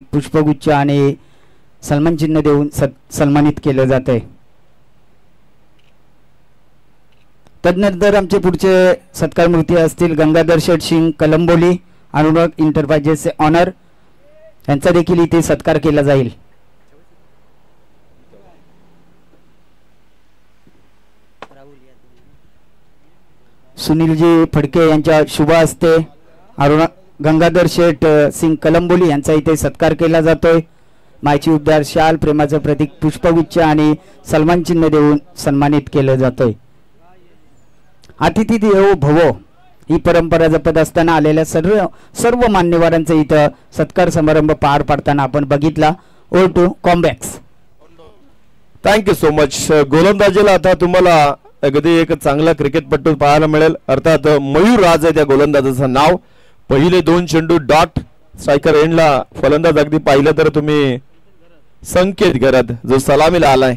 पुष्पगुच्छ आणि सन्मान चिन्ह देऊन सन्मानित केलं जात आहे। तदनंतर आमचे पुढचे सत्कार मूर्ती असतील गंगाधर शेठ सिंग कलंबोली अनुराग इंटरप्राइजेसचे ऑनर, यांचा देखील इथे सत्कार केला जाईल। सुनीलजी फडके यांच्या शुभ हस्ते गंगाधर शेठ सिंग कलंबोली यांचा इथे सत्कार केला जातोय। मायची उद्गार शाल प्रेमाचं प्रतीक पुष्पगुच्छ आणि सन्मान चिन्ह देऊन सन्मानित केलं जातोय। अतिथी देवो भव ही परंपरा जपत असताना आलेल्या सर्व मान्यवरांचा इथं सत्कार समारंभ पार पाडताना आपण बघितला। ओ टू कॉम्बॅक्स। Thank you so much. गोलंदाजीला आता तुम्हाला अगदी एक चांगला क्रिकेटपटू पाहायला मिळेल, अर्थात मयूर राज आहे त्या गोलंदाजाचं नाव। पहिले 2 चेंडू डॉट, स्ट्रायकर एंडला फलंदाज अगदी पाहिलं तर तुम्ही संकेत करत जो सलामीला आलाय।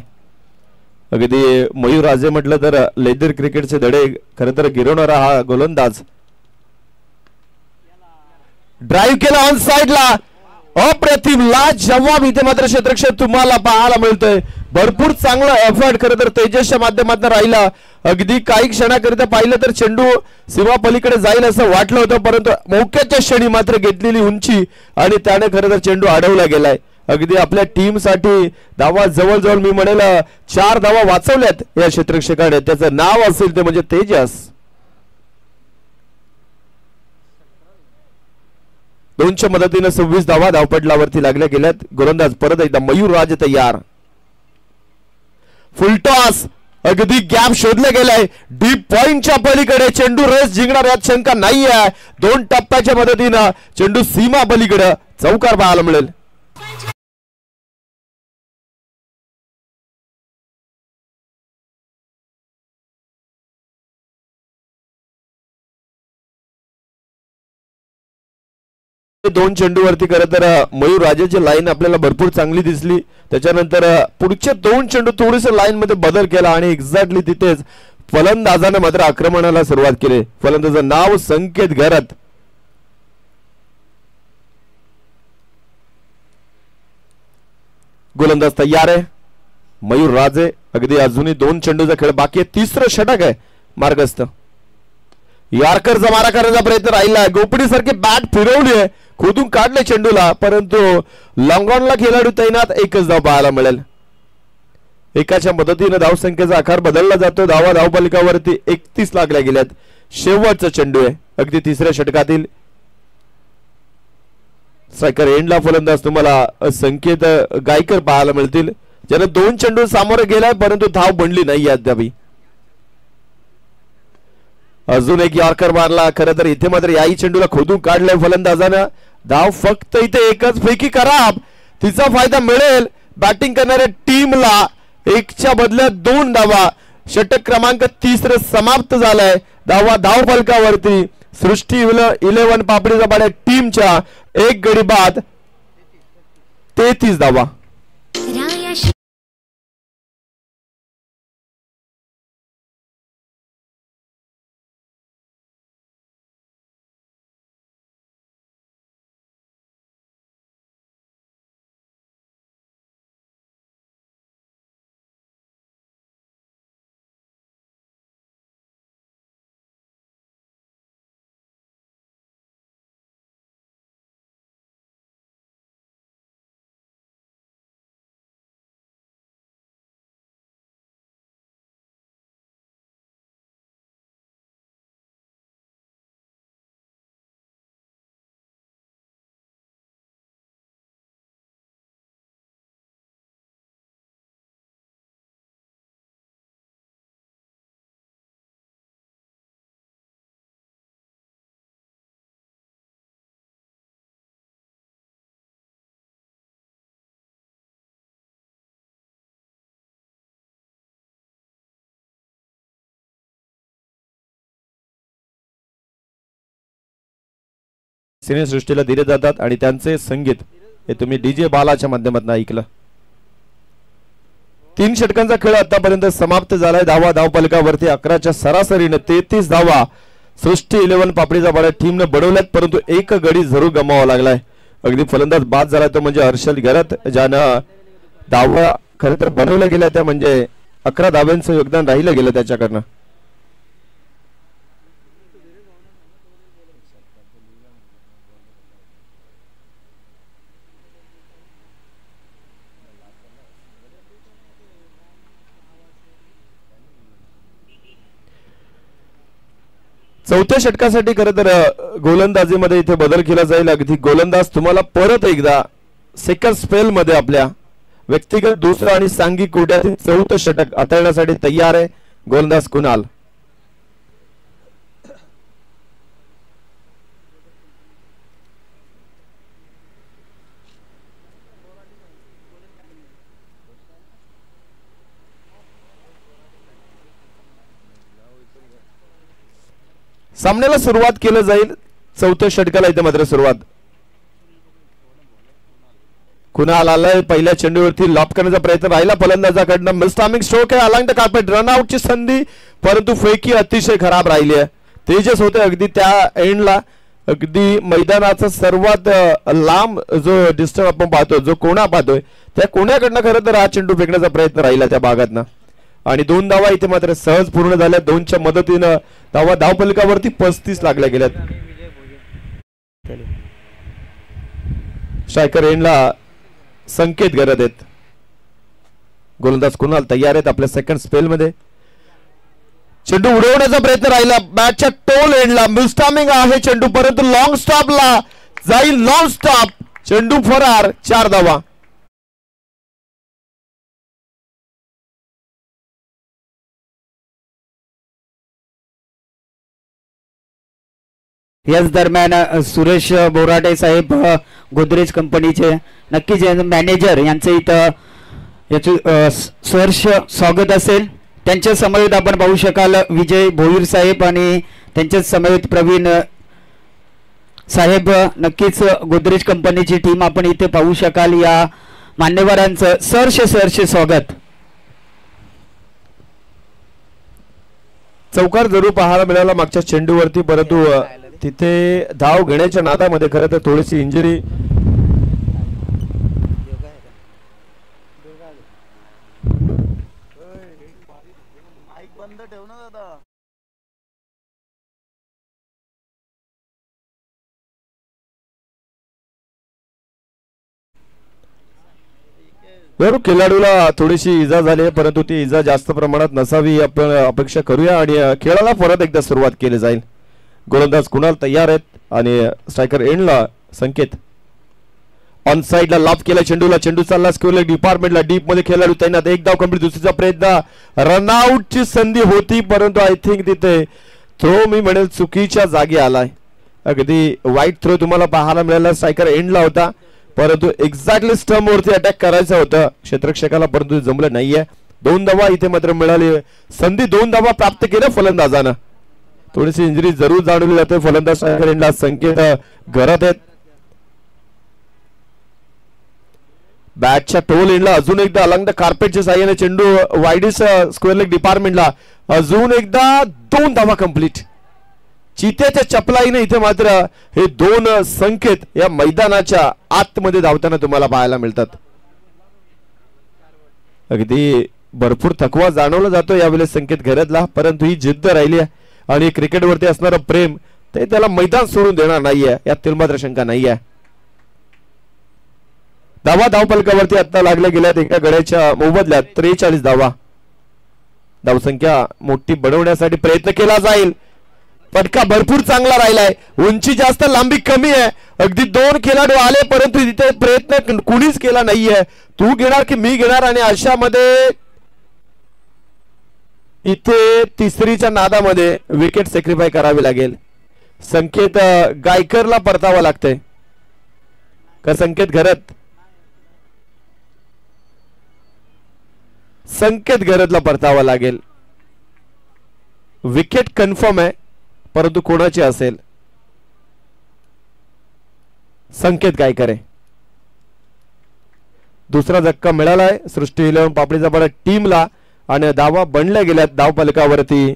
अगदी मयूर राजे म्हटलं तर लेदर क्रिकेटचे धडे खरं तर गिरवणारा हा गोलंदाज। ड्राईव्ह केला ऑन साइडला, अप्रतिम लाजवाब इथे मात्र क्षेत्ररक्षक तुम्हाला पाहायला मिळतोय। भरपूर चांगला एफर्ट खरं तर तेजसच्या माध्यमातून राहिला। अगदी काही क्षणाकरिता पाहिलं तर चेंडू सीमा पलीकडे जाईल असं वाटलं होतं, परंतु मौक्याच्या क्षणी मात्र घेतलेली उंची आणि त्याने खरं तर चेंडू अडवला गेलाय। अगदी आपल्या टीम साठी धावा जवळजवळ मी म्हणेल 4 धावा वाचवल्यात या क्षेत्ररक्षकाने। त्याचं नाव असेल ते म्हणजे तेजस। 2च्या मदतीने 26 धावा धावपटलावरती लागल्या गेल्यात। गोलंदाज परत एकदा मयूर राज तयार। फुलटॉस, अगदी गॅप शोधले गेलाय डीप पॉइंटच्या पलीकडे। चेंडू रेस जिंकणार यात शंका नाही आहे। 2 टप्प्याच्या मदतीने चेंडू सीमा पलीकडे चौकार पाहायला मिळेल। दोन चेंडूवरती खरं तर मयूर राजेची लाईन आपल्याला भरपूर चांगली दिसली। त्याच्यानंतर पुढचे 2 चेंडू थोडेसे लाईन मध्ये बदल केला आणि एक्झॅक्टली तिथेच फलंदाजाने मात्र आक्रमणाला सुरुवात केली। फलंदाजाचं नाव संकेत घरत। गोलंदाज तयार आहे मयूर राजे। अगदी अजूनही 2 चेंडूचा खेळ बाकी आहे। 3रं षटक आहे मार्गस्थ। यार्करचा मारा करण्याचा प्रयत्न राहिला। गोपडी सारखी बॅट फिरवली आहे, खोदून काढले चेंडूला, परंतु लॉंगॉनला खेळाडू तैनात। 1च धाव पाहायला मिळेल। एकाच्या मदतीने धावसंख्येचा आकार बदलला जातो। धावा धावफलकावरती 31 लागल्या गेल्यात। शेवटचा चेंडू आहे अगदी 3ऱ्या षटकातील। स्ट्रायकर एंडला फलंदाज तुम्हाला संकेत गायकर पाहायला मिळतील, ज्याने 2 चेंडू सामोरे गेलाय परंतु धाव बनली नाही अद्याप। अजून एक यॉर्कर मारला। खरं तर इथे मात्र याही चेंडूला खोदून काढलंय फलंदाजानं। धाव फक्त इथे एकच पैकी खराब, तिचा फायदा मिळेल बॅटिंग करणाऱ्या टीमला। 1च्या बदल्यात 2 धावा। षटक क्रमांक 3 समाप्त झालाय। धावा धाव फलकावरती सृष्टी 11 पापडीचा पाड्या टीमच्या 1 गडी बाद 33 धावा। सिने सृष्टीला दिले जातात आणि त्यांचे संगीत हे तुम्ही डीजे बालाच्या माध्यमातून ऐकलं। 3 षटकांचा खेळ आतापर्यंत समाप्त झालाय। धावा धावफलकावरती 11च्या सरासरीने 33 धावा सृष्टी 11 पापडीचा पाड्या टीमने बनवल्यात, परंतु 1 गडी जरूर गमावा लागलाय। अगदी फलंदाज बाद झाला तो म्हणजे हर्षल गरत, ज्यानं धावा खरं तर बनवल्या गेल्या त्या म्हणजे 11 धाव्यांचं योगदान राहिलं गेलं त्याच्याकडनं. चौथ्या षटकासाठी खरं तर गोलंदाजीमध्ये इथे बदल केला जाईल. अगदी गोलंदाज तुम्हाला परत एकदा सेकंड स्पेल मध्ये आपल्या व्यक्तिगत दुसरा आणि सांघिक कोट्यातील चौथं षटक हाताळण्यासाठी तयार आहे गोलंदाज कुणाल. सामन्याला सुरुवात केलं जाईल. चौथ्या षटकाला इथे मात्र सुरुवात कुणाल आलाय. पहिल्या चेंडूवरती लॉप करण्याचा प्रयत्न राहिला फलंदाजाकडनं. मिस्टामिंग स्ट्रोक आहे अलॉंग द कार्पेट, रनआउटची संधी, परंतु फेकी अतिशय खराब राहिली आहे. तेजस होते अगदी त्या एंडला, अगदी मैदानाचा सर्वात लांब जो डिस्टन्स आपण पाहतो, जो कोणा पाहतोय त्या कोण्याकडनं खरं तर हा चेंडू फेकण्याचा प्रयत्न राहिला त्या भागातनं. आणि 2 धावा इथे मात्र सहज पूर्ण झाल्या. 2च्या मदतीनं धावा धावफलकावरती 35 लागल्या गेल्यात. स्ट्रायकर एंडला संकेत गरज आहेत. गोलंदाज कुणाल तयार आहेत आपल्या सेकंड स्पेल मध्ये. चेंडू उडवण्याचा प्रयत्न राहिला बॅटच्या टोल एंडला. मिस्टामिंग आहे चेंडू, परंतु लॉंग स्टॉपला जाईल. लॉंग स्टॉप, चेंडू फरार. 4 धावा. याच दरम्यान सुरेश बोराडे साहेब गोदरेज कंपनीचे नक्कीच मॅनेजर यांचे इथं याचे सहर्ष स्वागत असेल. त्यांच्या समवेत आपण पाहू शकाल विजय भोईर साहेब आणि त्यांच्या समवेत प्रवीण साहेब. नक्कीच गोदरेज कंपनीची टीम आपण इथे पाहू शकाल. या मान्यवरांचं सहर्ष स्वागत. चौकार जरूर पाहायला मिळाला मागच्या चेंडूवरती, परंतु तिथे धाव घेण्याच्या नादामध्ये खरं तर थोडीशी इंजुरी. खेळाडूला थोडीशी इजा झाली आहे, परंतु ती इजा जास्त प्रमाणात नसावी आपण अपेक्षा करूया आणि खेळाला परत एकदा सुरुवात केली जाईल. गोलंदाज कुणाल तयार आहेत आणि स्ट्रायकर एंडला संकेत. ऑन साइडला लॉफ केला चेंडूला. चेंडू चालला स्क्वेअर लेग डिपार्टमेंटला. डीप मध्ये खेळाडू तैनात. एक धाव कंप्लीट. दुसरीचा प्रयत्न, रनआउटची संधी होती, परंतु आय थिंक तिथे थ्रो मी म्हणेल चुकीच्या जागी आलाय. अगदी वाईट थ्रो तुम्हाला पाहायला मिळाला. स्ट्रायकर एंडला होता, परंतु एक्झॅक्टली स्टंप वरती अटॅक करायचं होतं क्षेत्ररक्षकाला, परंतु जमलं नाहीये. 2 धावा इथे मात्र मिळाली. संधी 2 धावा प्राप्त केल्या फलंदाजानं. थोडीशी इंजुरी जरूर जाणवली जाते. फलंदाज स्ट्रायकर एंडला संकेत घरात आहेत. बॅटच्या टोल एंडला अजून एकदा अलॉंग द कार्पेटच्या साह्याने चेंडू वाईडिस स्क्वेअर लेग डिपार्टमेंटला. अजून एकदा 2 धावा कंप्लीट. चित्याच्या चपलाईने इथे मात्र हे 2 संकेत या मैदानाच्या आतमध्ये धावताना तुम्हाला पाहायला मिळतात. अगदी भरपूर थकवा जाणवला जातो यावेळेस संकेत घरातला, परंतु ही जिद्द राहिली आहे आणि क्रिकेटवरती असणारं प्रेम ते त्याला मैदान सोडून देणार नाहीये, यात मात्र शंका नाहीये. धावा धावफलकावरती आता लागल्या गेल्यात एका गड्याच्या मोबदल्यात 43 धावा. धावसंख्या मोठी बनवण्यासाठी प्रयत्न केला जाईल. फटका भरपूर चांगला राहिलाय. उंची जास्त, लांबी कमी आहे. अगदी 2 खेळाडू आले, परंतु तिथे प्रयत्न कुणीच केला नाहीये. तू घेणार की मी घेणार, आणि अशामध्ये इथे तिसरीच्या नादामध्ये विकेट सॅक्रिफाय करावी लागेल. संकेत गायकरला परतावा लागतंय का संकेत घरत? संकेत घरतला परतावा लागेल. विकेट कन्फर्म आहे, परंतु कोणाची असेल? संकेत गायकर आहे. दुसरा धक्का मिळालाय सृष्टी 11 पापडीचा बडा टीमला आणि धावा बनल्या गेल्यात धावफलकावरती.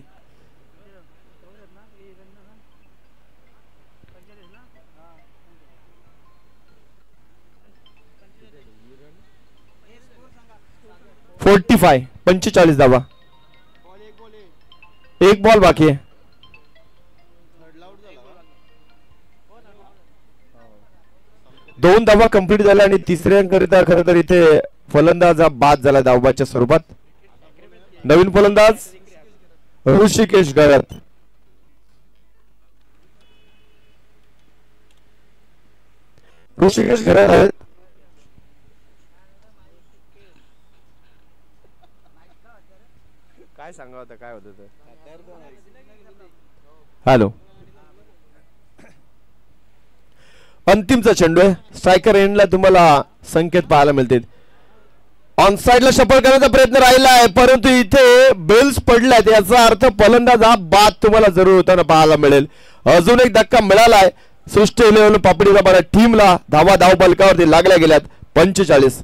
45 धावा, एक बॉल बाकी आहे. दोन धावा कंप्लीट झाल्या आणि तिसऱ्यांकरिता खरं तर इथे फलंदाज हा बाद झाला धावबाच्या स्वरूपात. नवीन फलंदाज ऋषिकेश गळत. ऋषिकेश गळत आहेत. काय सांगा होतं, काय होतं? हॅलो, अंतिमचा चेंडू आहे. स्ट्रायकर एंडला तुम्हाला संकेत पाहायला मिळतील. ऑन साइडला शफल करण्याचा प्रयत्न राहिला आहे, परंतु इथे बेल्स पडल्यात. याचा अर्थ फलंदाज हा बाद तुम्हाला जरूर होताना पाहायला मिळेल. अजून एक धक्का मिळालाय. सृष्टी इलेव्हन पापडीचा बरा टीमला धावा धाव बलकावरती लागल्या गेल्यात. 45.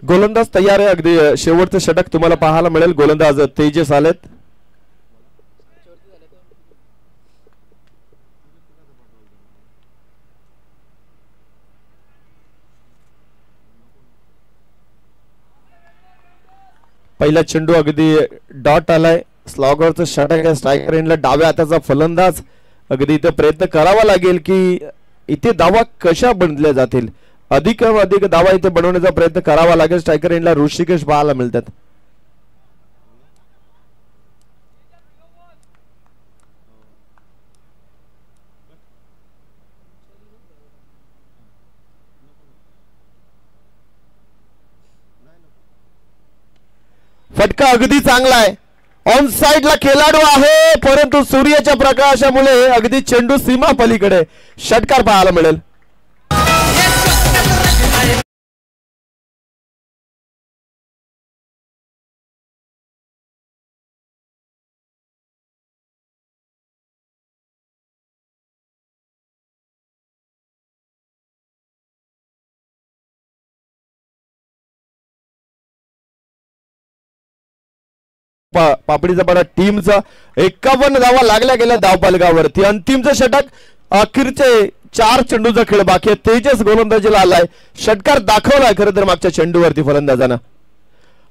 गोलंदाज तयार आहे. अगदी शेवटचं षटक तुम्हाला पाहायला मिळेल. गोलंदाज तेजस आलेत. पहिला चेंडू अगदी डॉट आलाय. स्लॉगरचं षटक आहे. स्ट्रायकर एंडला डाव्या हाताचा फलंदाज. अगदी इथे प्रयत्न करावा लागेल की इथे धावा कशा बनल्या जातील. अधिक धावा इथे बनवण्याचा प्रयत्न करावा लागेल. स्ट्रायकर एंडला ऋषिकेश पाहायला मिळतात. फटका अगदी चांगला आहे. ऑन साइडला खेळाडू आहे, परंतु सूर्याच्या प्रकाशामुळे अगदी चेंडू सीमा पलीकडे. षटकार पाहायला मिळेल. पापडीचा बरा टीमचा 51 धावा लागल्या गेल्या धावपालकावरती. अंतिमचं षटक. अखेरचे 4 चेंडूचा खेळ बाकी आहे. तेजस गोलंदाजीला आलाय. षटकार दाखवलाय खरं तर मागच्या चेंडूवरती फलंदाजानं.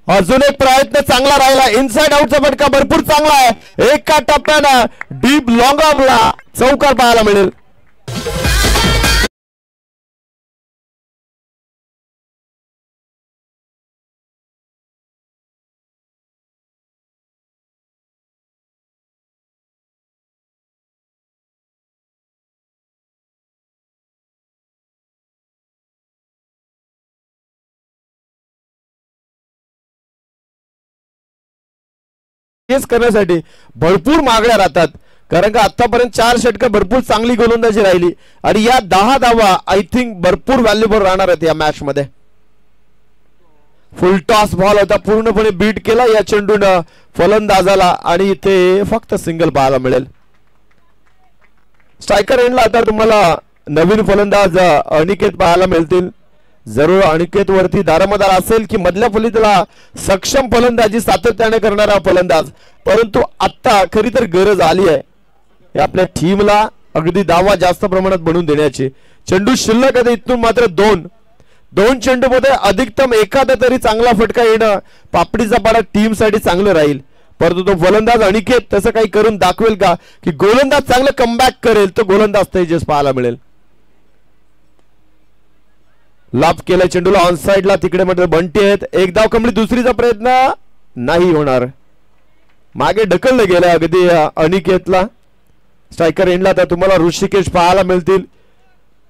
अजून एक प्रयत्न चांगला राहिला. इनसाइड आउटचा फटका भरपूर चांगला आहे. एका टप्प्यानं डीप लॉंग ऑफला चौकार पाहायला मिळेल. करण्यासाठी भरपूर मागण्या राहतात, कारण का आतापर्यंत 4 षटकं भरपूर चांगली गोलंदाजी राहिली आणि या 10 धावा आय थिंक भरपूर व्हॅल्युएबल राहणार आहेत या मॅच मध्ये. फुल टॉस बॉल होता, पूर्णपणे बीट केला या चेंडूनं फलंदाजाला आणि इथे फक्त सिंगल पाहायला मिळेल. स्ट्रायकर एंडला आता तुम्हाला नवीन फलंदाज अनिकेत पाहायला मिळतील. जरूर अनिकेत वरती दारोमदार असेल की मधल्या फलंदाजीला सक्षम फलंदाजी सातत्याने करणारा फलंदाज, परंतु आता खरी तर गरज आली आहे आपल्या टीमला अगदी धावा जास्त प्रमाणात बनवून देण्याची. चेंडू शिल्लक आहे, इथून मात्र दोन चेंडू मध्ये अधिकतम एखादा तरी चांगला फटका येणं पापडीचा पाडा टीम साठी चांगलं राहील. परंतु तो गोलंदाज अनिकेत तसं काही करून दाखवेल का की गोलंदाज चांगलं कमबॅक करेल, तो गोलंदाज तेजस पाहायला मिळेल. लाभ केला चेंडूला ऑन साइडला, तिकडे मात्र बंटी आहेत. एक धाव कमली, दुसरीचा प्रयत्न नाही होणार, मागे ढकललं गेलं अगदी अनिकेतला. स्ट्रायकर एंडला तर तुम्हाला ऋषिकेश पाहायला मिळतील.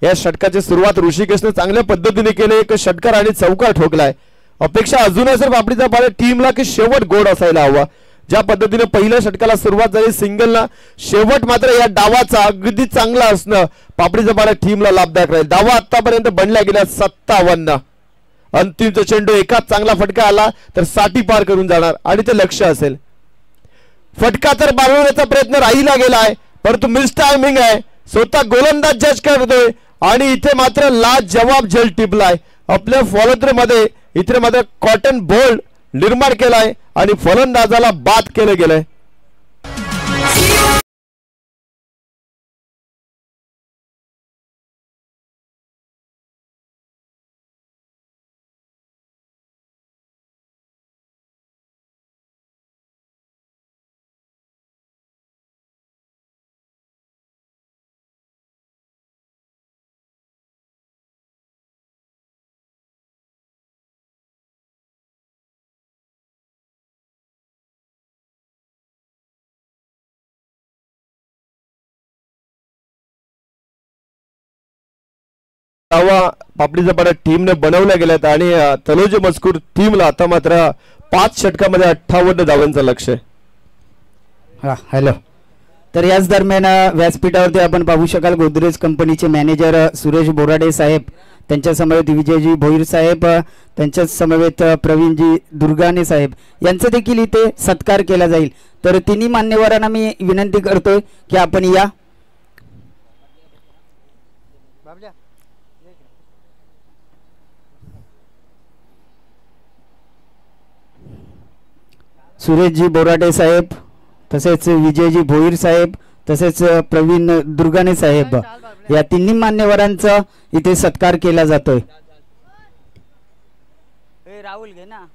या षटकाची सुरुवात ऋषिकेशने चांगल्या पद्धतीने केली, एक षटकार आणि चौकार ठोकलाय. अपेक्षा अजून आहे सर पापडीचा पाडा टीमला की शेवट गोड असायला हवा. ज्या पद्धतीने पहिल्या षटकाला सुरुवात झाली सिंगलला, शेवट मात्र या डावाचा अगदी चांगला असणं पापडीचा पाडा टीमला लाभदायक राहील. धावा आतापर्यंत बनल्या गेल्या 57. अंतिम चेंडू एकाच चांगला फटका आला तर 60 पार करून जाणार आणि ते लक्ष असेल. फटका तर बाळवण्याचा प्रयत्न राहिला गेलाय, परंतु मिस टायमिंग आहे. स्वतः गोलंदाज जज करतोय आणि इथे मात्र लाजवाब झेल टिपलाय आपल्या फॉलोथ्रोमध्ये. इथे मात्र कॉटन बोल्ड निर्माण केलाय आणि फलंदाजाला बाद केलं गेलंय. पापडीचा पाडा टीमने बनवल्या गेल्यात आणि तलोज मजकूर टीमला आता मात्र 5 षटकामध्ये 58 धावांचं लक्ष आहे. हॅलो, तर याच दरम्यान व्यासपीठावरती आपण पाहू शकाल गोदरेज कंपनीचे मॅनेजर सुरेश बोराडे साहेब, त्यांच्या समवेत विजयजी भोईर साहेब, त्यांच्या समवेत प्रवीणजी दुर्गाने साहेब यांचा देखील इथे सत्कार केला जाईल. तर तिन्ही मान्यवरांना मी विनंती करतोय की आपण या. सुरेशजी बोराडे साहेब, तसेच विजयजी भोईर साहेब, तसेच प्रवीण दुर्गाने साहेब या तिन्ही मान्यवरांचा इथे सत्कार केला जातोय. राहुल घे ना.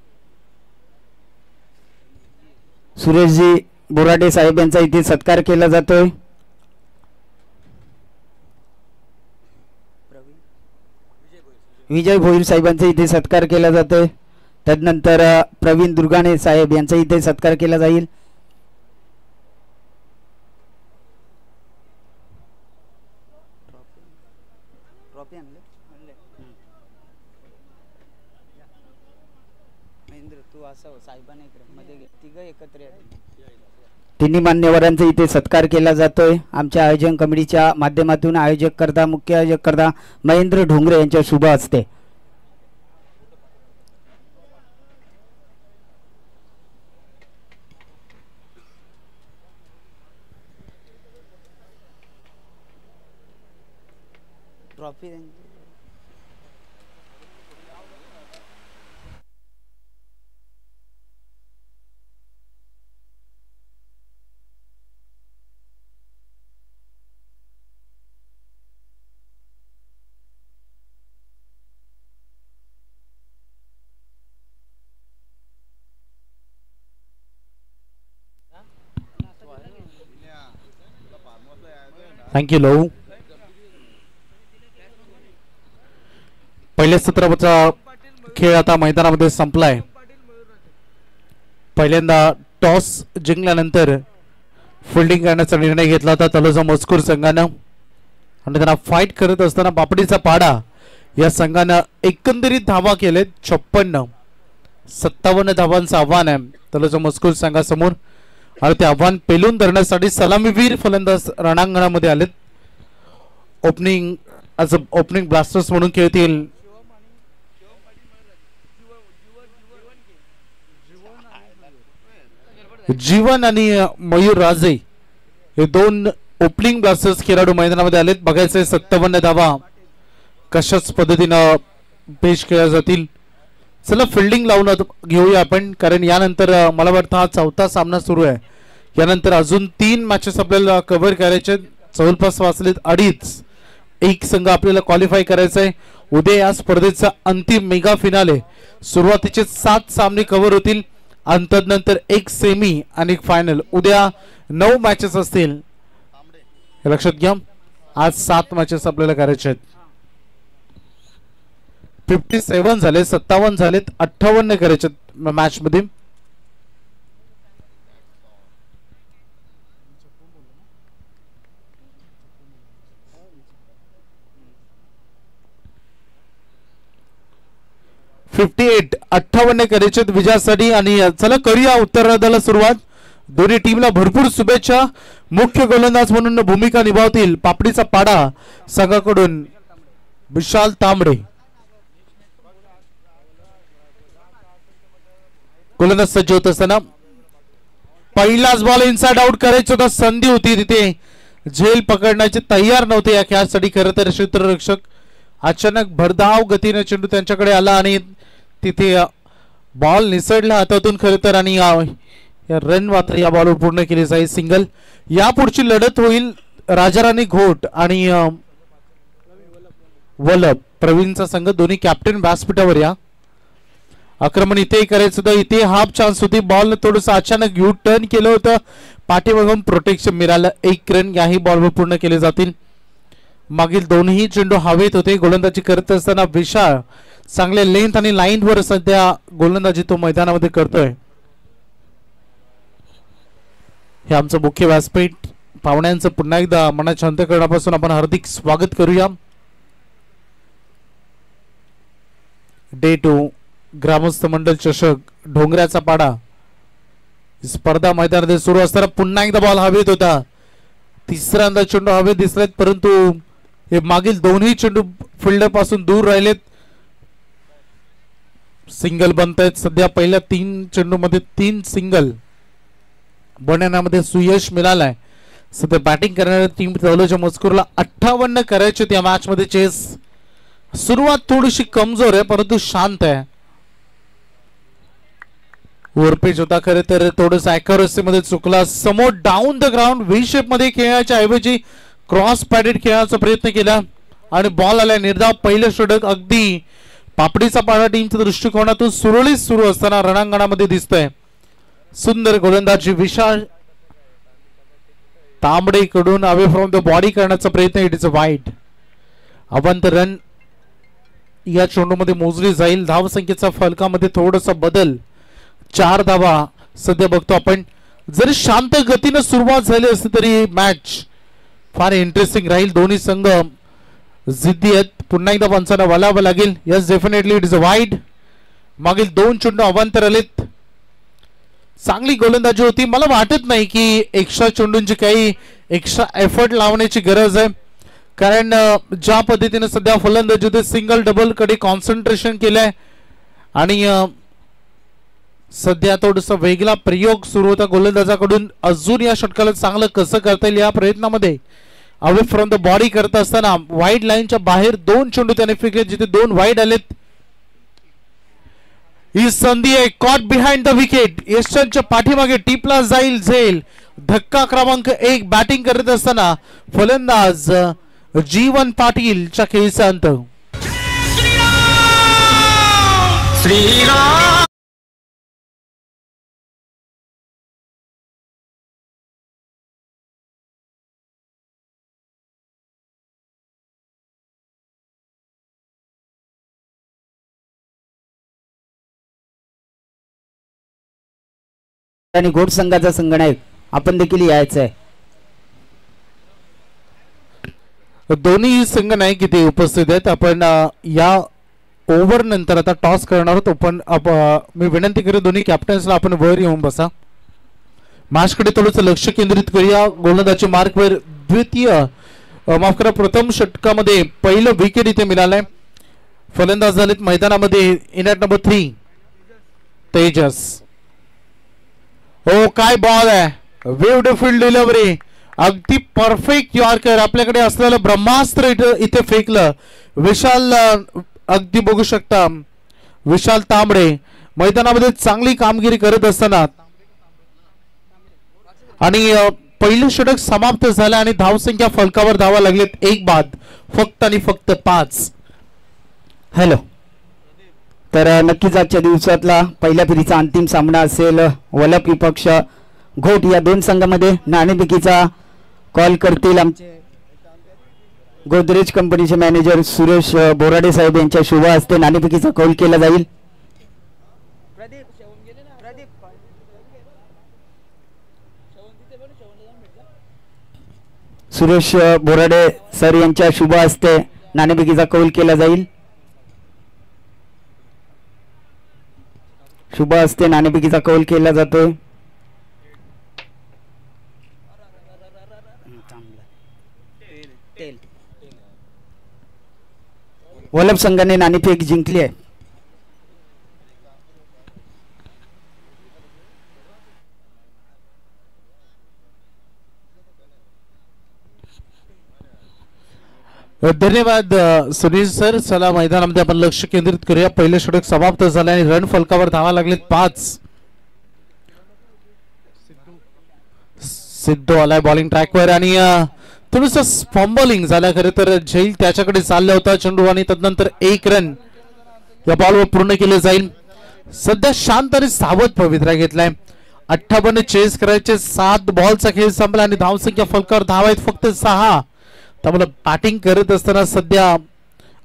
सुरेशजी बोराडे साहेब यांचा इथे सत्कार केला जातोय. विजय भोईर साहेबांचा इथे सत्कार केला जातोय. तदनंतर प्रवीण दुर्गाने साहेब यांचा इथे सत्कार केला जाईल. तिन्ही मान्यवरांचा इथे सत्कार केला जातोय. आमच्या आयोजन कमिटीच्या माध्यमातून आयोजक करता मुख्य आयोजक करता महेंद्र ढोंगरे यांच्या शुभ हस्ते. ट्रॉफी थँक्यू लहू. पहिल्या सत्राचा खेळ आता मैदानामध्ये संपलाय. पहिल्यांदा टॉस जिंकल्यानंतर फिल्डिंग करण्याचा निर्णय घेतला होता तलोजा मजकूर संघानं आणि त्यांना फाईट करत असताना पापडीचा पाडा या संघानं एकंदरीत धावा केलेत 56. 57 धावांचं आव्हान आहे तलोजा मजकूर संघासमोर आणि ते आव्हान पेलून धरण्यासाठी सलामीवीर फलंदाज रणांगणामध्ये आलेत. ओपनिंग ब्लास्टर्स म्हणून खेळतील जीवन आणि मयूर राजे हे दोन ओपनिंग ब्लास्टर्स खेळाडू मैदानामध्ये आलेत. बघायचंय 57 धावा कशाच पद्धतीनं पेश केल्या जातील. चला फिल्डिंग लावून घेऊया आपण, कारण यानंतर मला वाटतं हा चौथा सामना सुरू आहे. यानंतर अजून 3 मॅचेस आपल्याला कव्हर करायचे. जवळपास वाचलेत 2.5. एक संघ आपल्याला क्वालिफाय करायचा आहे. उद्या या स्पर्धेचा अंतिम मेगा फिनाले. सुरुवातीचे 7 सामने कव्हर होतील आणि तदनंतर एक सेमी आणि एक फायनल. उद्या 9 मॅचेस असतील. लक्षात घ्या, आज 7 मॅचेस आपल्याला करायचे आहेत. 57 झाले, 57 झालेत, 58 करायचे मॅच मध्ये. $58 58 करायचे विजयासाठी. आणि चला करूया उत्तरार्धाला सुरुवात. दोन्ही टीमला भरपूर शुभेच्छा. मुख्य गोलंदाज म्हणून भूमिका निभावतील पापडीचा पाडा संघाकडून विशाल तांबडे. गोलंदाज सज्ज होत असताना पहिलाच बॉल इनसाइड आउट करायचा होता. संधी होती तिथे, झेल पकडण्याचे तयार नव्हते या खेळासाठी. खरं तर क्षेत्ररक्षक अचानक भरधाव गतीने चेंडू त्यांच्याकडे आला आणि तिथे बॉल निसडला हातातून खरं तर. आणि रन मात्र या बॉलवर पूर्ण केली जाईल. सिंगल. यापुढची लढत होईल राजाराणी घोट आणि वल्लभ प्रवीणचा संघ. दोन्ही कॅप्टन व्यासपीठावर. या आक्रमण इथे करायचं होतं. इथे हाफ चान्स होती. बॉल थोडस अचानक यू टर्न केलं होतं. पाठीमागून प्रोटेक्शन मिळालं. 1 रन याही बॉलवर पूर्ण केले जातील. मागील दोन्ही चेंडू हवेत होते. गोलंदाजी करत असताना विशाल चांगले लेंथ आणि लाईन वर सध्या गोलंदाजी तो मैदानामध्ये करतोय. हे आमचं मुख्य व्यासपीठ. पाहुण्यांचं पुन्हा एकदा मनात शांत करण्यापासून आपण हार्दिक स्वागत करूया. डे 2 ग्रामस्थ मंडळ चषक ढोंगऱ्याचा पाडा स्पर्धा मैदानामध्ये सुरू असताना पुन्हा एकदा बॉल हवेत होता. तिसऱ्यांदा चेंडू हवेत दिसलेत, परंतु हे मागील दोन्ही चेंडू फिल्डर पासून दूर राहिलेत. सिंगल बनतायत सध्या. पहिल्या 3 चेंडू मध्ये 3 सिंगल बनवण्यामध्ये सुयश मिळालाय. सध्या बॅटिंग करणाऱ्या टीम तौलाच्या मजकूरला 58 करायचे या मॅच मध्ये. चेस सुरुवात थोडीशी कमजोर आहे, परंतु शांत आहे. ओव्हरपेच होता खरे तर, थोडस अॅक्युरसी मध्ये चुकला. समोर down the ground V shape मध्ये खेळण्याच्या ऐवजी क्रॉस पॅडेड खेळण्याचा प्रयत्न केला आणि बॉल आला निर्धाव. पहिलं षटक अगदी पापडीचा पाडा टीमच्या दृष्टिकोनातून सुरळीत सुरू असताना रणांगणामध्ये दिसतोय. सुंदर गोलंदाजी विशाल तांबडे कडून अवे फ्रॉम द बॉडी करण्याचा प्रयत्न. It is a wide. Avant run या चेंडूमध्ये मोजली जाईल. धावसंख्येचा फलकामध्ये थोडासा बदल. 4 धावा सध्या बघतो आपण. जरी शांत गतीने सुरुवात झाली असली तरी मॅच फार इंटरेस्टिंग राहील. दोन्ही संघ जिद्दी आहेत. पुन्हा एकदा पंचांना वळावं लागेल. Yes definitely it is a wide. मागील 2 चेंडू अवांतर आलेत. चांगली गोलंदाजी होती. मला वाटत नाही की एक्स्ट्रा चेंडूंची काही एक्स्ट्रा एफर्ट लावण्याची गरज आहे, कारण ज्या पद्धतीने सध्या फलंदाजी होते सिंगल डबल कडे कॉन्सन्ट्रेशन केलंय आणि सध्या थोडासा वेगळा प्रयोग सुरू होता गोलंदाजाकडून. अजून या षटकाला चांगलं कसं करता येईल या प्रयत्नामध्ये अवे फ्रॉम द बॉडी करत असताना वाईड लाईनच्या बाहेर 2 चेंडू त्याने फेकले, जिथे 2 वाईड आलेत. ही संधी आहे. Caught behind the wicket. यशांच्या पाठीमागे टिपला जाईल झेल. धक्का क्रमांक 1 बॅटिंग करत असताना फलंदाज जीवन पाटीलच्या खेळीचा अंत. श्रीराम आणि घोट संघाचा संघनायक आपण देखील यायचं आहे. दोन्ही संघ नायक इथे उपस्थित आहेत. आपण या ओव्हर नंतर आता टॉस करणार आहोत. पण मी विनंती करेन दोन्ही कॅप्टन्सला आपण वर येऊन बसा. मॅचकडे थोडंसं लक्ष केंद्रित करूया. गोलंदाजी मार्कवर द्वितीय माफ करा प्रथम षटकामध्ये पहिलं विकेट इथे मिळालंय. फलंदाज झालेत मैदानामध्ये इनॅट नंबर 3 तेजस. हो काय बॉल आहे. ब्युटिफुल डिलिव्हरी अगदी परफेक्ट यॉर्कर आपल्याकडे असलेलं ब्रह्मास्त्र इथे फेकलं. विशाल अगदी बघू शकता विशाल तांबडे मैदानामध्ये चांगली कामगिरी करत असताना आणि पहिलं षटक समाप्त झालं आणि धावसंख्या फलकावर धावा लागलेत 1 बाद फक्त आणि फक्त 5. हॅलो, तर नक्कीच आजच्या दिवसातला पहिल्या फेरीचा अंतिम सामना असेल वलप विपक्ष घोट या दोन संघामध्ये. नाणेफेकीचा कॉल करतील आमचे गोदरेज कंपनीचे मॅनेजर सुरेश बोराडे साहेब यांच्या शुभ हस्ते नाणेफेकीचा कॉल केला जाईल. सुरेश बोराडे सर यांच्या शुभ हस्ते नाणेफेकीचा कौल केला जाईल. शुभ हस्ते नाणेफेकीचा कौल केला जातोय. वल्लभ संघाने नाणेफेक जिंकली आहे. धन्यवाद सुनील सर. चला मैदानामध्ये आपण लक्ष केंद्रित करूया. पहिलं षटक समाप्त झालं आणि रन फलकावर धावा लागलेत 5. सिद्धू आलाय बॉलिंग ट्रॅकवर आणि थोडस फॉम्बलिंग झालं. खरं तर झैल त्याच्याकडे चालला होता चेंडू आणि तदनंतर 1 रन या बॉलवर पूर्ण केले जाईल. सध्या शांत आणि सावध पवित्रा घेतलाय. 58 चेस करायचे. 7 बॉलचा खेळ संपला आणि धावसंख्या फलकावर धावा आहेत फक्त 6. त्यामुळे बॅटिंग करत असताना सध्या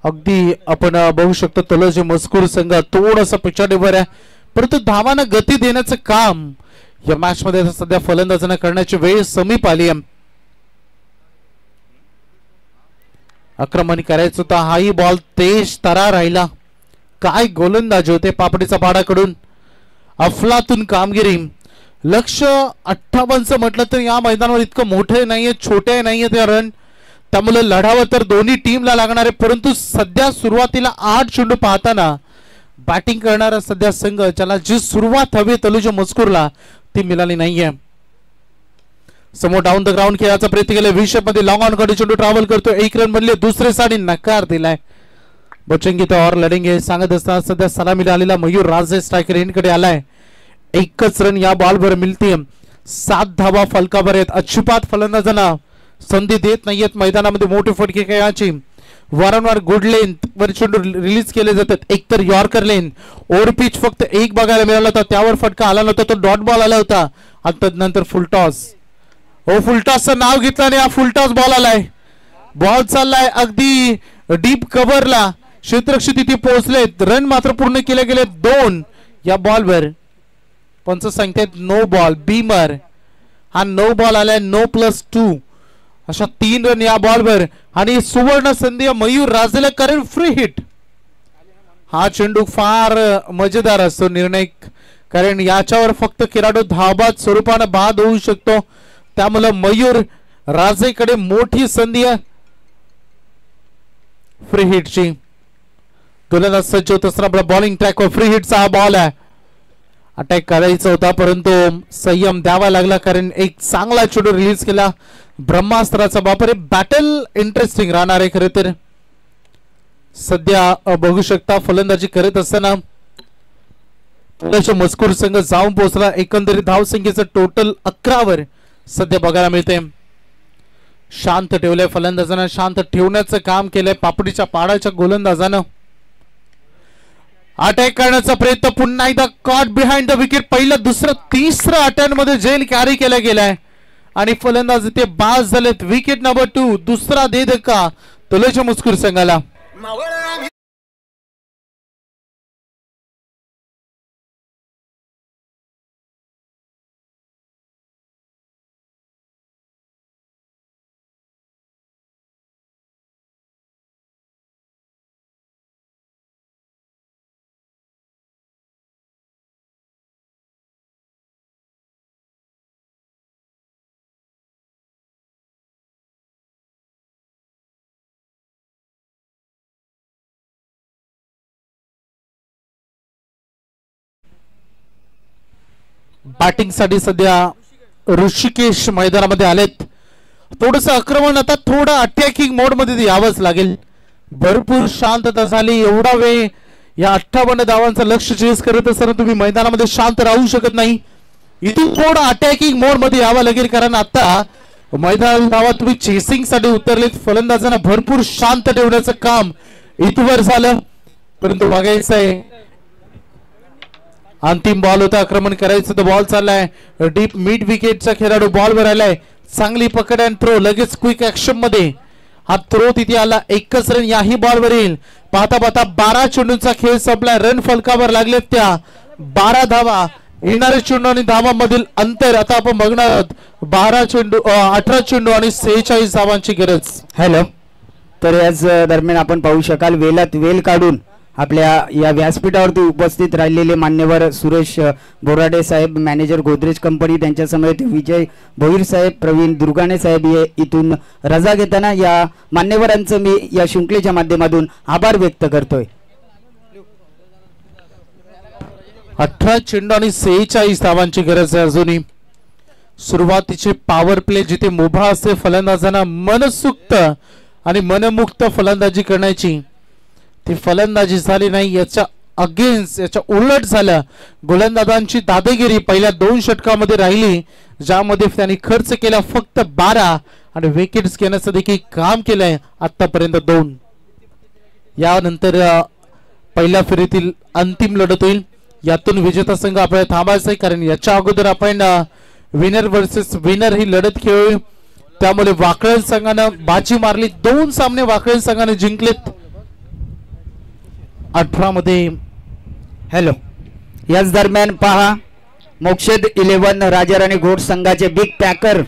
अगदी आपण बघू शकतो तलोजी मजकूर संघ थोडासा पिछाडीवर आहे, परंतु धावांना गती देण्याचं काम या मॅच मध्ये सध्या फलंदाजांना करण्याची वेळ समीप आली आहे. आक्रमण करायचं होता. हाही बॉल तेज तरा राहिला. काय गोलंदाजी होते पापडीचा पाडाकडून. अफलातून कामगिरी. लक्ष 58 म्हटलं तर या मैदानावर इतकं मोठे नाहीये, छोटे नाहीये ते रन. त्यामुळे लढावं तर दोन्ही टीमला लागणार आहे, परंतु सध्या सुरुवातीला 8 चेंडू पाहताना बॅटिंग करणारा सध्या संघ ज्याला जी सुरुवात हवी तलुजा मजकूरला ती मिळाली नाहीये. समोर डाऊन द ग्राउंड खेळाचा प्रयत्न केला. विषप मध्ये लॉंग ऑन कडे चेंडू ट्रॅव्हल करतो. 1 रन बनले. दुसरे साडी नकार दिलाय. बचेंगे तो और लढेंगे सांगत असताना सध्या सलामीला आलेला मयूर राजे स्ट्रायकर इनकडे आलाय. 1च रन या बॉलवर मिळते. 7 धावा फलकावर आहेत. अच्युपात फलंदाजांना संधी देत नाहीयेत. मैदानामध्ये मोठे फटके खेळायची. वारंवार गुड लेंथ वर चेंडू रिलीज केले जातात. एकतर यॉर्कर लेन ओव्हर पिच फक्त 1 बघायला मिळाला होता. त्यावर फटका आला नव्हता. तो डॉट बॉल आला होता आणि तदनंतर फुलटॉस. फुलटॉसचं नाव घेतलं आणि हा फुलटॉस बॉल आलाय. बॉल चाललाय अगदी डीप कव्हरला. क्षेत्ररक्षक तिथे पोहोचलेत. रन मात्र पूर्ण केले गेले 2 या बॉलवर. पंच सांगतात नो बॉल. बीमर हा नो बॉल आलाय. नो +2 अशा 3 रन या बॉलवर आणि सुवर्ण संधी मयूर राजेला कारण फ्री हिट. हा चेंडू फार मजेदार असतो निर्णय, कारण याच्यावर फक्त खेळाडू धावबाद स्वरूपाने बाद होऊ शकतो. त्यामुळे मयूर राजेकडे मोठी संधी आहे फ्री हिटची. गोलंदाज सज्ज होत असताना बॉलिंग ट्रॅकवर फ्री हिटचा हा बॉल आहे. अटॅक करायचा होता परंतु संयम द्यावा लागला, कारण एक चांगला चेंडू रिलीज केला. ब्रह्मास्त्राचा वापर. बॅटल इंटरेस्टिंग राहणार आहे. खरे तर सध्या बघू शकता फलंदाजी करत असताना मजकूर संघ जाऊन पोहोचला. एकंदरीत धावसंख्येचं टोटल 11 वर सध्या बघायला मिळते. शांत ठेवलंय फलंदाजांना. शांत ठेवण्याचं काम केलंय पापडीच्या पाडाच्या गोलंदाजानं. अटॅक करण्याचा प्रयत्न पुन्हा एकदा कॉट बिहाइंड द विकेट. पहिलं दुसरं तिसरं अटॅम्प्ट मध्ये जेल कॅरी केला गेलाय आणि फलंदाज ते बाद झालेत. Wicket number 2. दुसरा दे धक्का तलोजा मजकूर संघाला. बॅटिंग साठी सध्या ऋषिकेश मैदानामध्ये आलेत. थोडस आक्रमण आता थोडं अटॅकिंग मोड मध्ये यावंच लागेल. भरपूर शांतता झाली. एवढा वेळ या 58 धावांचं लक्ष चेस करत असताना तुम्ही मैदानामध्ये शांत राहू शकत नाही. इथून थोडं अटॅकिंग मोड मध्ये यावं लागेल, कारण आता मैदान धावा तुम्ही चेसिंग साठी उतरलेत. फलंदाजांना भरपूर शांत ठेवण्याचं काम इथवर झालं. परंतु बघायचं आहे अंतिम बॉल होता, आक्रमण करायचं तर बॉल चाललाय डीप मिड विकेटचा खेळाडू बॉलवर आलाय. चांगली पकड अँड थ्रो, लगेच क्विक ऍक्शन मध्ये हा थ्रो तिथे आला. एकच रन याही बॉलवर येईल. पाहता पाहता 12 चेंडूंचा खेळ संपलाय. रन फलकावर लागलेत त्या 12 धावा. येणारे चेंडू आणि धावांमधील अंतर आता आपण बघणार आहोत. 18 चेंडू आणि 46 धावांची गरज. हॅलो, तर याच दरम्यान आपण पाहू शकाल वेलात वेल काढून आपल्या या व्यासपीठावरती उपस्थित राहिलेले मान्यवर सुरेश बोराडे साहेब, मॅनेजर गोदरेज कंपनी, त्यांच्या समेत विजय भोईर साहेब, प्रवीण दुर्गाणे साहेब हे इथून रजा घेताना या मान्यवरांचं मी या शृंखलेच्या माध्यमातून आभार व्यक्त करतोय. 18 चेंडू आणि 46 धावांची गरज आहे अजूनही. सुरुवातीचे पॉवर प्ले जिथे मुभा असते फलंदाजांना मनसुक्त आणि मनमुक्त फलंदाजी करण्याची, ती फलंदाजी झाली नाही. याच्या अगेन्स्ट, याच्या उलट झालं. गोलंदाजांची दादागिरी पहिल्या 2 षटकामध्ये राहिली, ज्यामध्ये त्यांनी खर्च केला फक्त 12 आणि विकेट्स घेण्याचं देखील काम केलंय आतापर्यंत 2. यानंतर पहिल्या फेरीतील अंतिम लढत होईल. यातून विजेता संघ आपल्याला थांबायचं आहे, कारण याच्या अगोदर आपण विनर वर्सेस विनर ही लढत खेळू. त्यामुळे वाकळण संघानं बाजी मारली. 2 सामने वाकळण संघाने जिंकलेत 18 मध्ये. हॅलो, याच दरम्यान पहा मोक्षद 11 राजाराणी घोड संघाचे बिग पॅकर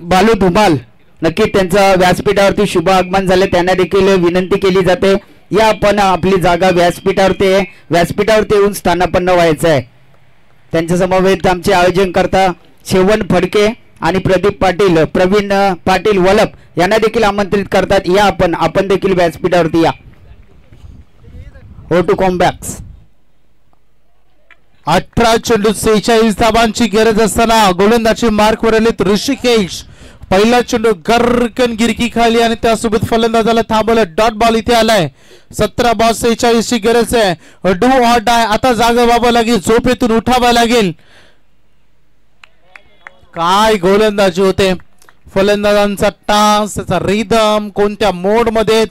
बालू धुमाल, नक्की त्यांचं व्यासपीठावरती शुभ आगमन झाले. त्यांना देखील विनंती केली जाते या आपण आपली जागा व्यासपीठावरती येऊन स्थानापन्न व्हायचं आहे. त्यांच्या समवेत आमचे आयोजन करता शेवण फडके आणि प्रदीप पाटील, प्रवीण पाटील वलप यांना देखील आमंत्रित करतात. या आपण देखील व्यासपीठावरती या. हो टू कॉम्बॅक्स. 18 चेंडू 46 धावांची गरज असताना गोलंदाजी मार्कवर आलेत ऋषिकेश. पहिला चेंडू गर्रकन गिरकी खाली आणि त्यासोबत फलंदाजाला थांबवलं. डॉट बॉल इथे आलाय. 17 बॉल 46 ची गरज आहे. Do or die. आता जागा व्हावं लागेल, झोपेतून उठावं लागेल. काय गोलंदाजी होते. फलंदाजांचा टास, त्याचा रिदम, कोणत्या मोड मध्ये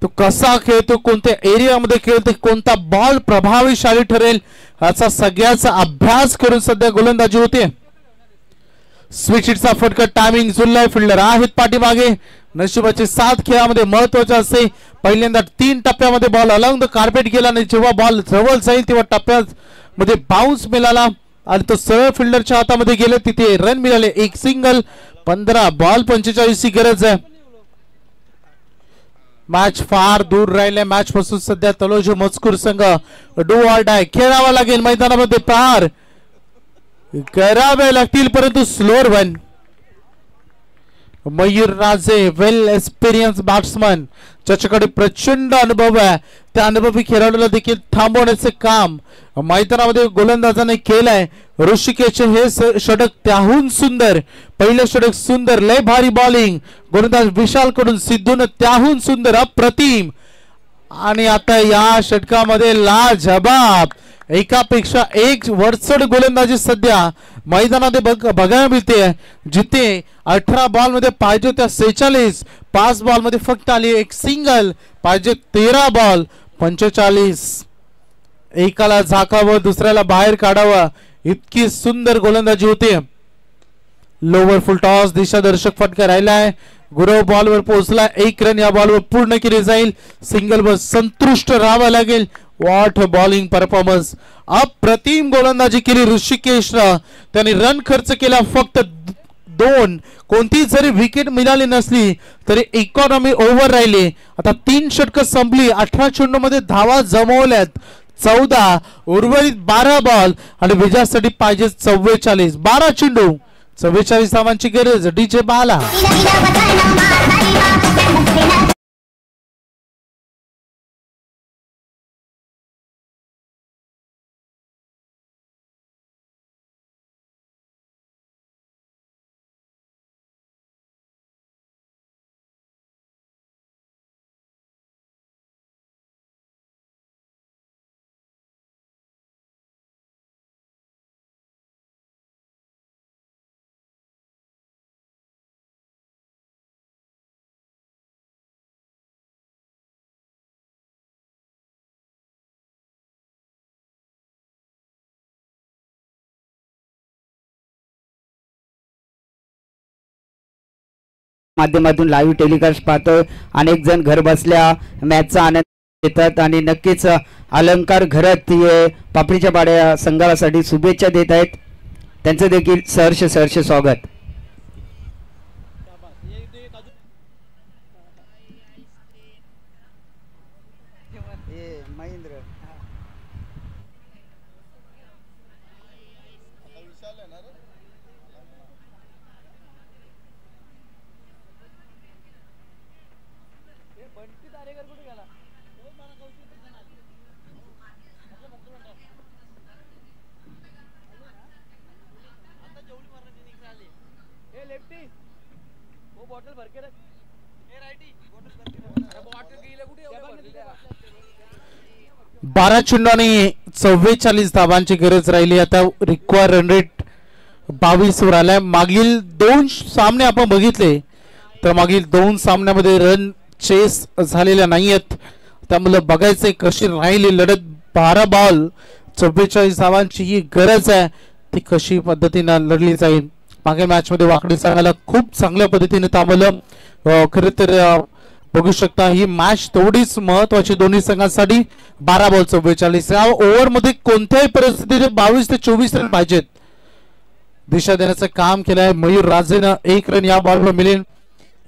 तो कसा खेळतो, कोणत्या एरियामध्ये खेळतो, कोणता बॉल प्रभावीशाली ठरेल याचा सगळ्याचा अभ्यास करून सध्या गोलंदाजी होते. स्विच हिटचा फटका टायमिंग जुळलाय. फिल्डर आहेत पाठीमागे. नशिबाची साथ खेळामध्ये महत्वाचे असते. पहिल्यांदा 3 टप्प्यामध्ये बॉल अलॉंग द कार्पेट गेला आणि जेव्हा बॉल जवळ जाईल तेव्हा टप्प्यामध्ये बाउन्स मिळाला आणि तो सरळ फिल्डरच्या हातामध्ये गेले. तिथे रन मिळाले. एक सिंगल. 15 बॉल 45 ची गरज आहे. मॅच फार दूर राहिले. मॅच पासून सध्या तलोजा मजकूर संघ डू ऑर डाय खेळावा लागेल. मैदानामध्ये प्रहार करावे लागतील, परंतु स्लोअर वन. मयूर राजे वेल एक्सपिरियन्स बॅट्समन, ज्याच्याकडे प्रचंड अनुभव आहे, त्या अनुभवी खेळाडूला देखील थांबवण्याचे काम मैदानामध्ये गोलंदाजाने केलंय. ऋषिकेशचे हे षटक त्याहून सुंदर. पहिलं षटक सुंदर, लय भारी बॉलिंग. गोलंदाज विशाल कडून सिद्धून त्याहून सुंदर, अप्रतिम. आणि आता या षटकामध्ये लाजवाब, एकापेक्षा एक वरचढ गोलंदाजी सध्या मैदानामध्ये बघायला मिळते. जिथे 18 बॉल मध्ये पाहिजे त्या 46, 5 बॉल मध्ये फक्त आली एक सिंगल. पाहिजे 13 बॉल 45. एकाला झाकावं, दुसऱ्याला बाहेर काढावं, इतकी सुंदर गोलंदाजी होते. लोवर फुल टॉस दिशादर्शक फटका राहिलाय. गुरव बॉलवर पोहोचला. 1 रन या बॉलवर पूर्ण केली जाईल. सिंगल वर संतुष्ट राहावं लागेल. What bowling performance. अप्रतिम गोलंदाजी केली ऋषिकेशनं. त्यांनी रन खर्च केला फक्त 2. कोणती जरी विकेट मिळाली नसली तरी इकॉनॉमी ओव्हर राहिली. आता 3 षटक संपली. 18 चेंडू मध्ये धावा जमवल्यात 14. उर्वरित 12 बॉल आणि विजयासाठी पाहिजे 44. 12 चेंडू 44 धावांची गरज. डीजे बाला. माध्यमातून लाईव्ह टेलिकास्ट पाहतोय. अनेक जण घर बसल्या मॅचचा आनंद घेतात आणि नक्कीच अलंकार घरात पापडीच्या पाड्या संघासाठी शुभेच्छा देत आहेत. त्यांचं देखील सहर्ष स्वागत. बारा चेंडू आणि 44 धावांची गरज राहिली. आता रिक्वायर रन रेट 22 वर आलाय. मागील 2 सामने आपण बघितले तर मागील 2 सामन्यामध्ये रन चेस झालेल्या नाहीयेत. त्यामुळे बघायचे कशी राहिली लढत. 12 बॉल 44 धावांची ही गरज आहे ती कशी पद्धतीने लढली जाईल. मागे मॅच मध्ये वाकडी संघाला खूप चांगल्या पद्धतीने थांबवलं. खरं तर बघू शकता ही मॅच तेवढीच महत्वाची दोन्ही संघांसाठी. 12 बॉल 44 या ओव्हर मध्ये कोणत्याही परिस्थितीत 22 ते 24 रन पाहिजेत. दिशा देण्याचं काम केलंय मयूर राजेनं. 1 रन या बॉलवर मिळेल.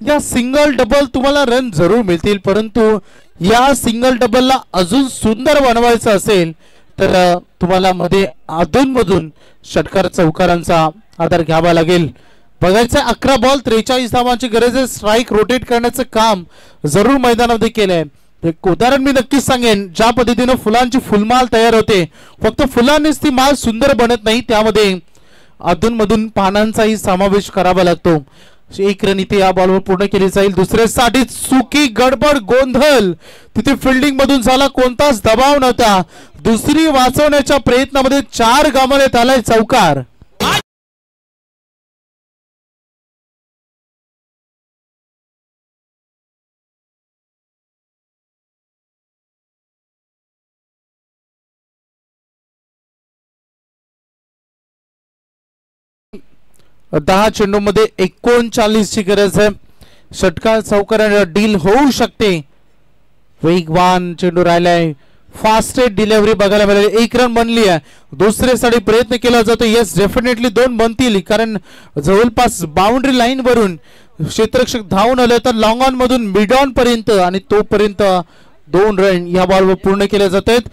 या सिंगल डबल तुम्हाला रन जरूर मिळतील परंतु या सिंगल डबलला अजून सुंदर बनवायचं असेल तर तुम्हाला मध्ये अधूनमधून षटकार चौकारांचा आधार घ्यावा लागेल. बघायचं 11 बॉल 43 धावांची गरज आहे. स्ट्राईक रोटेट करण्याचं काम जरूर मैदानामध्ये केलंय. एक उदाहरण मी नक्कीच सांगेन. ज्या पद्धतीने फुलांची फुलमाल तयार होते फक्त फुलांनीच ती माल सुंदर बनत नाही त्यामध्ये अधूनमधून पानांचाही समावेश करावा लागतो. 1 रन इथे या बॉलवर पूर्ण केली जाईल. दुसऱ्यासाठी चुकी गडबड गोंधळ तिथे फिल्डिंग मधून झाला. कोणताच दबाव नव्हता. दुसरी वाचवण्याच्या प्रयत्नामध्ये 4 गमावण्यात आलाय चौकार. दहा चेंडू मध्ये 39 ची गरज आहे. षटकार चौकारांना डील होऊ शकते. वेगवान चेंडू राहिलाय. फास्टेस्ट डिलिव्हरी बघायला मिळाली. 1 रन बनली आहे. दुसऱ्यासाठी प्रयत्न केला जातो. येस डेफिनेटली 2 बनतील कारण जवळपास बाउंड्री लाईन वरून क्षेत्ररक्षक धावून आले तर लॉंग ऑन मधून मिड ऑन पर्यंत आणि तोपर्यंत 2 रन या बॉलवर पूर्ण केले जात आहेत.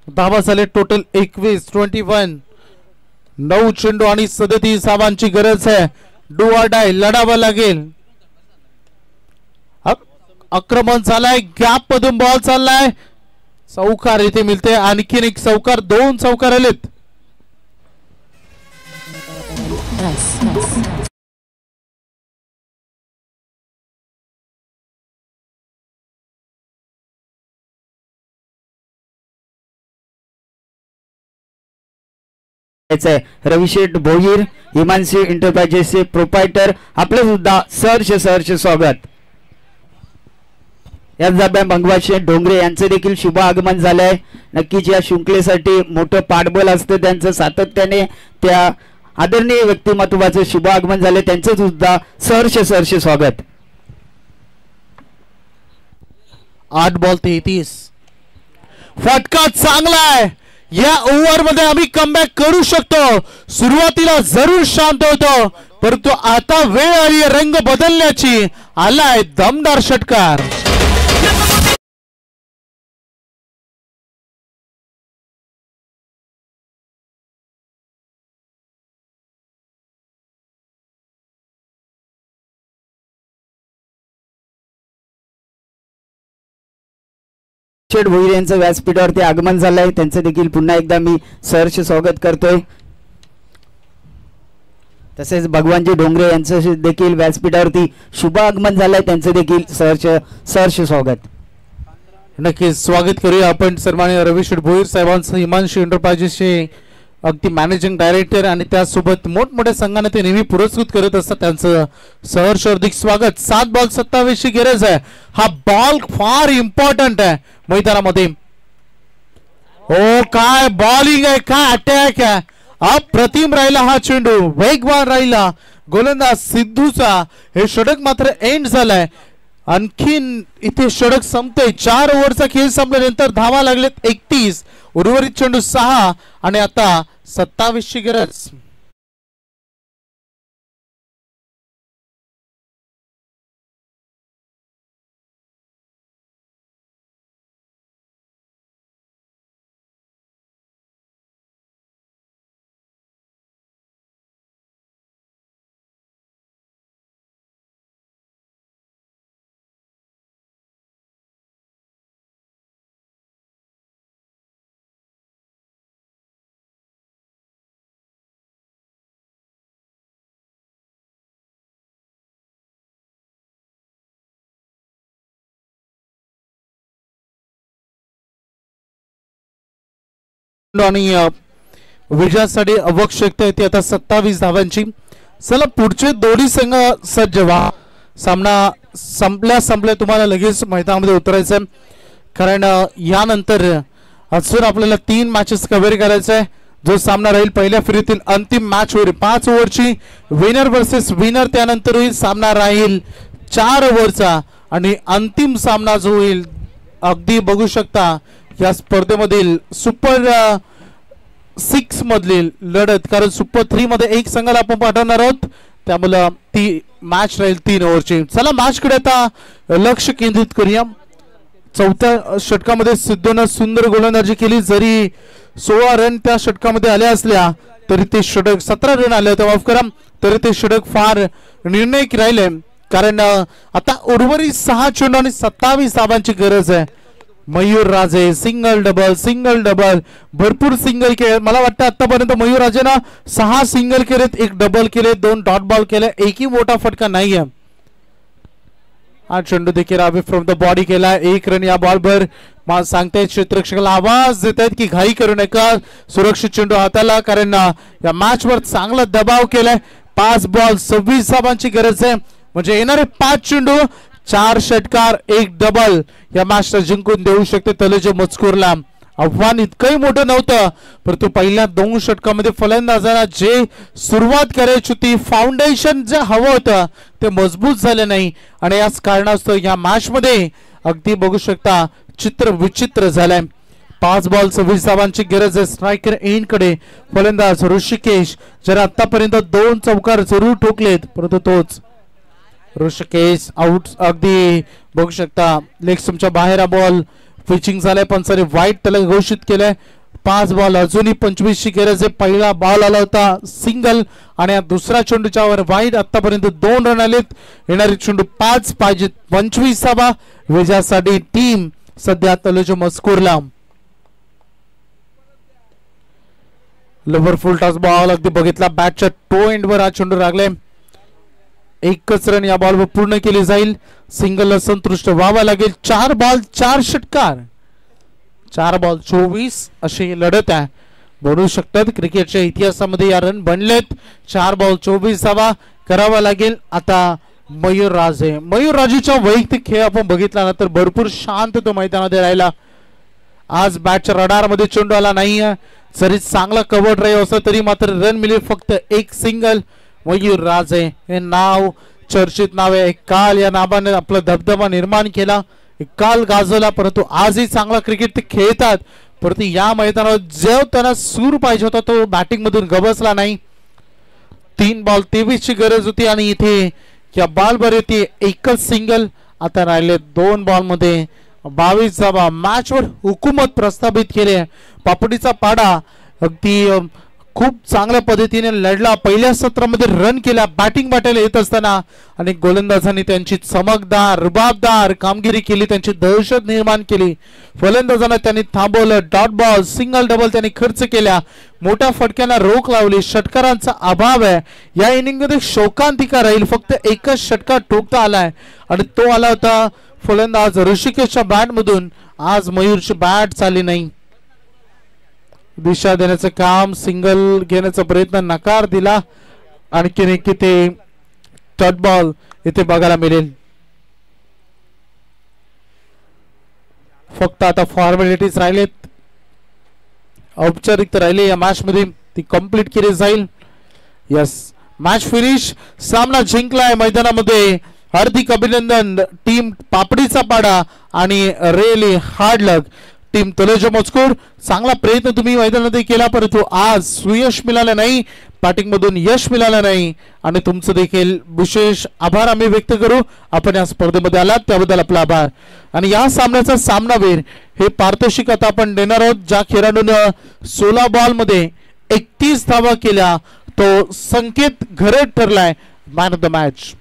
धावा झाले टोटल 21. 9 चेंडू आणि 37 धावांची गरज आहे. डू ऑर डाय लढावं लागेल. आक्रमण झालाय. गॅप मधून बॉल चाललाय. चौकार इथे मिळते. आणखीन एक चौकार. 2 चौकार आलेत. रविशेठ भोईर हिमांशी एंटरप्राइजेसचे प्रोप्रायटर आपले सुद्धा सहर्ष स्वागत. याच दरम्यान भगवान डोंगरे यांचे देखील शुभ आगमन झालंय. नक्कीच या शृंखलेसाठी मोठं पाठबळ असतं त्यांचं. सातत्याने त्या आदरणीय व्यक्तिमत्वाचं शुभ आगमन झाले. त्यांचं सुद्धा सहर्ष स्वागत. 8 बॉल 33. फटका चांगला आहे. या ओव्हर मध्ये आम्ही कमबॅक करू शकतो. सुरुवातीला जरूर शांत होतो परंतु आता वेळ आली रंग बदलण्याची. आलाय दमदार षटकार. शेठ भोईर यांचं व्यासपीठावरती आगमन झालंय. त्यांचं देखील पुन्हा एकदा मी सहर्ष स्वागत करतोय. तसेच भगवानजी डोंगरे यांचं देखील व्यासपीठावरती शुभ आगमन झालंय. त्यांचं देखील सहर्ष स्वागत. नक्कीच स्वागत करूया आपण सन्माननीय रविशेठ भोईर साहेबांचं. हिमांशी एंटरप्राइजेसचे अगदी मॅनेजिंग डायरेक्टर आणि त्यासोबत मोठमोठ्या संघांना ते नेहमी पुरस्कृत करत असतात. त्यांचं सहर्ष हार्दिक स्वागत. 7 बॉल 27 ची गरज आहे. हा बॉल फार इम्पॉर्टंट आहे मैदानामध्ये. ओ काय बॉलिंग आहे. काय अटॅक आहे. अप्रतिम राहिला हा चेंडू. वेगवान राहिला. गोलंदाज सिद्धूचा हे षटक मात्र एंड झालाय. आणखीन इथे षटक संपते. 4 ओव्हरचा खेळ संपल्यानंतर धावा लागलेत 31, उर्वरित चेंडू 6 आणि आता 27 ची गरज. आणि विजयासाठी आवश्यकता येते आता 27 धावांची. चला पुढचे दोन्ही संघ सज्ज व्हा. सामना संपल्या तुम्हाला लगेच मैदानामध्ये उतरायचं, कारण यानंतर अजून आपल्याला 3 मॅचेस कव्हर करायचं आहे. जो सामना राहील पहिल्या फेरीतील अंतिम मॅच होईल 5 ओव्हरची, विनर वर्सेस विनर. त्यानंतर होईल सामना राहील 4 ओव्हरचा आणि अंतिम सामना जो होईल अगदी बघू शकता या स्पर्धेमधील सुपर 6 मधील लढत, कारण सुपर 3 मध्ये एक संघाला आपण पाठवणार आहोत, त्यामुळे ती मॅच राहील 3 ओव्हरची. चला मॅच कडे आता लक्ष केंद्रित करूया. 4थ्या षटकामध्ये सिद्धूने सुंदर गोलंदाजी केली. जरी 16 रन त्या षटकामध्ये आल्या असल्या तरी ते षटक 17 रन आले होते माफ करा, तरी ते षटक फार निर्णायक राहिले, कारण आता उर्वरित 6 चेंडू आणि 27 धावांची गरज आहे. मयूर राजे सिंगल डबल भरपूर सिंगल केले. मला वाटतं आतापर्यंत मयूर राजेनं 6 सिंगल केलेत, 1 डबल केले, 2 डॉट बॉल केले, एकही मोठा फटका नाहीये. हा चेंडू देखील अवे फ्रॉम द बॉडी केला, 1 रन या बॉलवर. सांगतायत क्षेत्ररक्षकाला आवाज देत आहेत की घाई करू नका, सुरक्षित चेंडू हाताला, कारण या मॅच वर चांगला दबाव केलाय. 5 बॉल 26 धावांची गरज आहे, म्हणजे येणारे 5 चेंडू 4 षटकार 1 डबल या मॅचला जिंकून देऊ शकते तलोजा मजकूरला. आव्हान इतकंही मोठं नव्हतं, परंतु पहिल्या 2 षटकामध्ये फलंदाजांना जे सुरुवात करायची होती, फाउंडेशन जे हवं होतं ते मजबूत झालं नाही, आणि याच कारणास्तव या मॅच मध्ये अगदी बघू शकता चित्र विचित्र झालंय. 5 बॉल 26 धावांची गरज आहे. स्ट्रायकर एंड कडे फलंदाज ऋषिकेश, जर आतापर्यंत 2 चौकार जरूर ठोकलेत, परंतु तोच ऋषिकेश आउट. अगदी बघू शकता लेग स्टंपच्या बाहेर बॉल पिचिंग झालाय, पंचाने वाईट त्याला घोषित केलंय. 5 बॉल अजूनही 25 ची गरज आहे. पहिला बॉल आला होता सिंगल आणि दुसरा चेंडूच्या वर वाईट. आतापर्यंत 2 रन आलेत, येणारे चेंडू 5 पाहिजेत. 25 धावा विजयासाठी टीम सध्या तलोजा मजकूरला. लोवर फुल टॉस बॉल अगदी बघितला बॅटच्या टो एंड वर हा चेंडू लागलाय. 1च रन या बॉलवर पूर्ण केली जाईल. सिंगलला संतुष्ट व्हावा लागेल. 4 बॉल 4 षटकार, 4 बॉल 24 अशी लढत आहे. बनवू शकतात क्रिकेटच्या इतिहासामध्ये या रन बनलेत. 4 बॉल 24 धावा करावा लागेल. आता मयूर राजेच्या वैयक्तिक खेळ आपण बघितला ना तर भरपूर शांत तो मैदानामध्ये राहिला. आज बॅटच्या रडार मध्ये चेंडू आला नाहीये, जरी चांगला कव्हर ड्राईव्ह असला तरी मात्र रन मिळेल फक्त 1 सिंगल. मयूर राजे हे नाव चर्चित नाव आहे. काल या नावाने आपला दबदबा निर्माण केला, काल गाजवला, परंतु आजही चांगला क्रिकेट ते खेळतात, परंतु या मैदानावर जो त्यांना सूर पाहिजे होता तो बॅटिंग मधून गबसला नाही. 3 बॉल 23 ची गरज होती आणि इथे या बॉल वर येते 1च सिंगल. आता राहिले 2 बॉल मध्ये 22 धावा. मॅच वर हुकूमत प्रस्थापित केले. पापडीचा पाडा अगदी खूप चांगल्या पद्धतीने लढला. पहिल्या सत्रामध्ये रन केला बॅटिंग बॅटायला येत असताना, आणि गोलंदाजांनी त्यांची चमकदार रुबाबदार कामगिरी केली, त्यांची दहशत निर्माण केली. फलंदाजांना त्यांनी थांबवलं. डॉट बॉल सिंगल डबल त्यांनी खर्च केल्या. मोठ्या फटक्यांना रोख लावली. षटकारांचा अभाव आहे या इनिंग मध्ये. शोकांतिका राहील. फक्त 1च षटकार ठोकता आलाय आणि तो आला होता फलंदाज ऋषिकेशच्या बॅट मधून. आज मयूरची बॅट चालली नाही. दिशा देण्याचं काम, सिंगल घेण्याचा प्रयत्न नकार दिला. आणखीन एक इथे डॉट बॉल इथे बघायला मिळेल. फक्त आता फॉर्मॅलिटीज राहिलेत, औपचारिकता राहिले या मॅच मध्ये, ती कंप्लीट केली जाईल. Yes, match finish. सामना जिंकलाय मैदानामध्ये. हार्दिक अभिनंदन टीम पापडीचा पाडा आणि रिअली हार्ड लक टीम तलोजा मजकूर. चांगला प्रयत्न तुम्ही मैदानामध्ये केला परंतु आज सुयश मिळालं नाही, बॅटिंग मधून यश मिळालं नाही आणि तुमचं देखील विशेष आभार आम्ही व्यक्त करू. आपण या स्पर्धेमध्ये आलात त्याबद्दल आपला आभार. आणि या सामन्याचा सामनावीर हे पारितोषिक आता आपण देणार आहोत. ज्या खेळाडूनं 16 बॉल मध्ये 31 धावा केल्या तो संकेत घरत ठरलाय मॅन ऑफ द मॅच.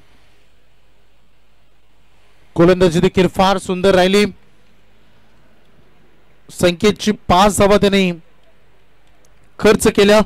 गोलंदाजी देखील फार सुंदर राहिली. संकेतची 5 धावा त्याने खर्च केल्या.